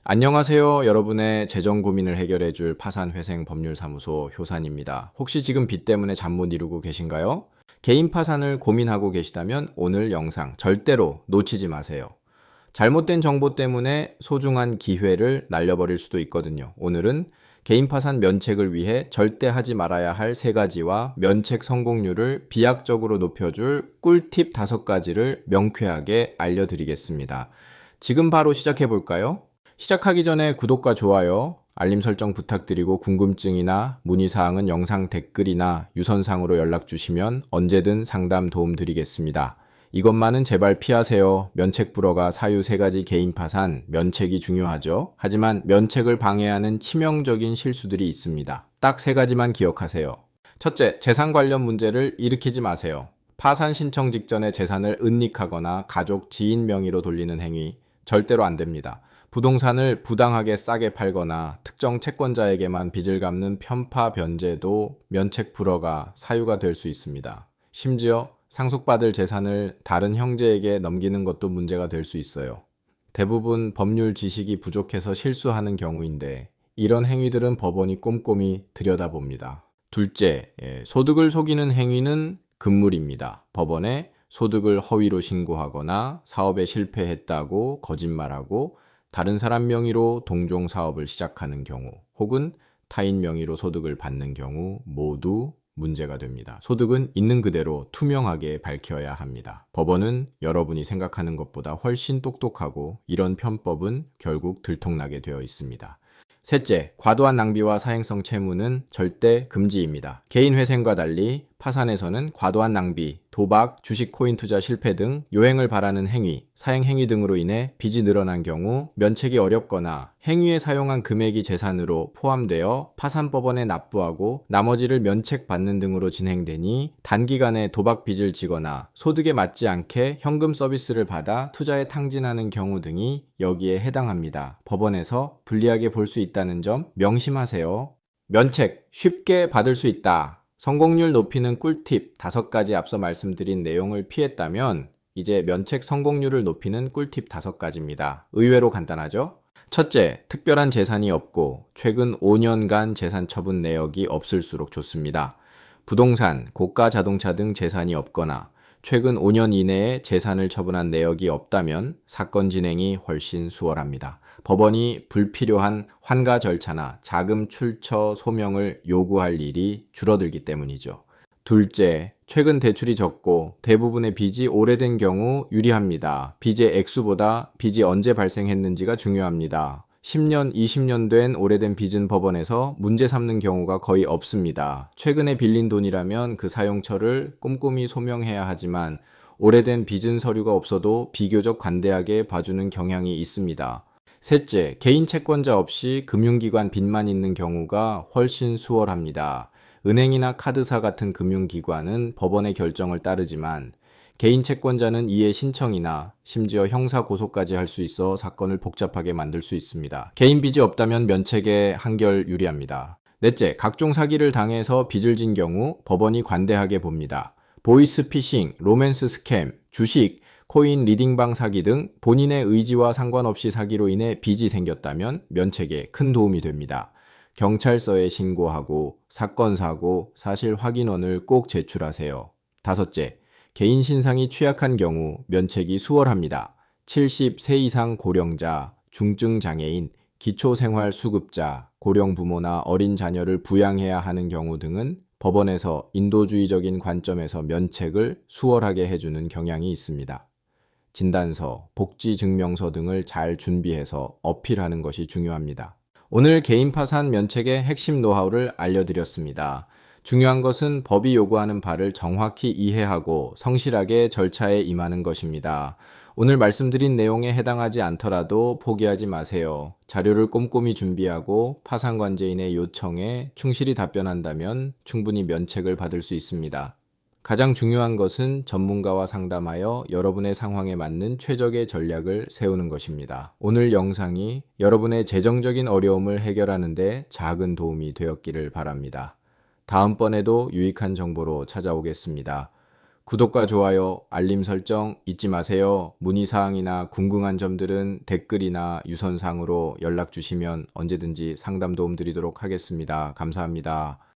안녕하세요. 여러분의 재정 고민을 해결해줄 파산회생법률사무소 효산입니다. 혹시 지금 빚 때문에 잠 못 이루고 계신가요? 개인 파산을 고민하고 계시다면 오늘 영상 절대로 놓치지 마세요. 잘못된 정보 때문에 소중한 기회를 날려버릴 수도 있거든요. 오늘은 개인 파산 면책을 위해 절대 하지 말아야 할 3가지와 면책 성공률을 비약적으로 높여줄 꿀팁 5가지를 명쾌하게 알려드리겠습니다. 지금 바로 시작해 볼까요? 시작하기 전에 구독과 좋아요, 알림 설정 부탁드리고 궁금증이나 문의사항은 영상 댓글이나 유선상으로 연락 주시면 언제든 상담 도움 드리겠습니다. 이것만은 제발 피하세요. 면책 불허가 사유 3가지 개인 파산, 면책이 중요하죠. 하지만 면책을 방해하는 치명적인 실수들이 있습니다. 딱 3가지만 기억하세요. 첫째, 재산 관련 문제를 일으키지 마세요. 파산 신청 직전에 재산을 은닉하거나 가족, 지인 명의로 돌리는 행위 절대로 안 됩니다. 부동산을 부당하게 싸게 팔거나 특정 채권자에게만 빚을 갚는 편파 변제도 면책 불허가 사유가 될 수 있습니다. 심지어 상속받을 재산을 다른 형제에게 넘기는 것도 문제가 될 수 있어요. 대부분 법률 지식이 부족해서 실수하는 경우인데 이런 행위들은 법원이 꼼꼼히 들여다봅니다. 둘째, 소득을 속이는 행위는 금물입니다. 법원에 소득을 허위로 신고하거나 사업에 실패했다고 거짓말하고 다른 사람 명의로 동종 사업을 시작하는 경우 혹은 타인 명의로 소득을 받는 경우 모두 문제가 됩니다. 소득은 있는 그대로 투명하게 밝혀야 합니다. 법원은 여러분이 생각하는 것보다 훨씬 똑똑하고 이런 편법은 결국 들통나게 되어 있습니다. 셋째, 과도한 낭비와 사행성 채무는 절대 금지입니다. 개인 회생과 달리 파산에서는 과도한 낭비, 도박, 주식 코인 투자 실패 등 요행을 바라는 행위, 사행 행위 등으로 인해 빚이 늘어난 경우 면책이 어렵거나 행위에 사용한 금액이 재산으로 포함되어 파산법원에 납부하고 나머지를 면책받는 등으로 진행되니 단기간에 도박 빚을 지거나 소득에 맞지 않게 현금 서비스를 받아 투자에 탕진하는 경우 등이 여기에 해당합니다. 법원에서 불리하게 볼 수 있다는 점 명심하세요. 면책 쉽게 받을 수 있다. 성공률 높이는 꿀팁 5가지 앞서 말씀드린 내용을 피했다면 이제 면책 성공률을 높이는 꿀팁 5가지입니다. 의외로 간단하죠? 첫째, 특별한 재산이 없고 최근 5년간 재산 처분 내역이 없을수록 좋습니다. 부동산, 고가 자동차 등 재산이 없거나 최근 5년 이내에 재산을 처분한 내역이 없다면 사건 진행이 훨씬 수월합니다. 법원이 불필요한 환가 절차나 자금 출처 소명을 요구할 일이 줄어들기 때문이죠. 둘째, 최근 대출이 적고 대부분의 빚이 오래된 경우 유리합니다. 빚의 액수보다 빚이 언제 발생했는지가 중요합니다. 10년, 20년 된 오래된 빚은 법원에서 문제 삼는 경우가 거의 없습니다. 최근에 빌린 돈이라면 그 사용처를 꼼꼼히 소명해야 하지만 오래된 빚은 서류가 없어도 비교적 관대하게 봐주는 경향이 있습니다. 셋째, 개인 채권자 없이 금융기관 빚만 있는 경우가 훨씬 수월합니다. 은행이나 카드사 같은 금융기관은 법원의 결정을 따르지만 개인 채권자는 이해 신청이나 심지어 형사 고소까지 할 수 있어 사건을 복잡하게 만들 수 있습니다. 개인 빚이 없다면 면책에 한결 유리합니다. 넷째, 각종 사기를 당해서 빚을 진 경우 법원이 관대하게 봅니다. 보이스피싱, 로맨스 스캠, 주식, 코인 리딩방 사기 등 본인의 의지와 상관없이 사기로 인해 빚이 생겼다면 면책에 큰 도움이 됩니다. 경찰서에 신고하고 사건 사고 사실 확인원을 꼭 제출하세요. 다섯째, 개인 신상이 취약한 경우 면책이 수월합니다. 70세 이상 고령자, 중증 장애인, 기초생활수급자, 고령 부모나 어린 자녀를 부양해야 하는 경우 등은 법원에서 인도주의적인 관점에서 면책을 수월하게 해주는 경향이 있습니다. 진단서, 복지증명서 등을 잘 준비해서 어필하는 것이 중요합니다. 오늘 개인 파산 면책의 핵심 노하우를 알려드렸습니다. 중요한 것은 법이 요구하는 바를 정확히 이해하고 성실하게 절차에 임하는 것입니다. 오늘 말씀드린 내용에 해당하지 않더라도 포기하지 마세요. 자료를 꼼꼼히 준비하고 파산관제인의 요청에 충실히 답변한다면 충분히 면책을 받을 수 있습니다. 가장 중요한 것은 전문가와 상담하여 여러분의 상황에 맞는 최적의 전략을 세우는 것입니다. 오늘 영상이 여러분의 재정적인 어려움을 해결하는 데 작은 도움이 되었기를 바랍니다. 다음번에도 유익한 정보로 찾아오겠습니다. 구독과 좋아요, 알림 설정 잊지 마세요. 문의사항이나 궁금한 점들은 댓글이나 유선상으로 연락 주시면 언제든지 상담 도움 드리도록 하겠습니다. 감사합니다.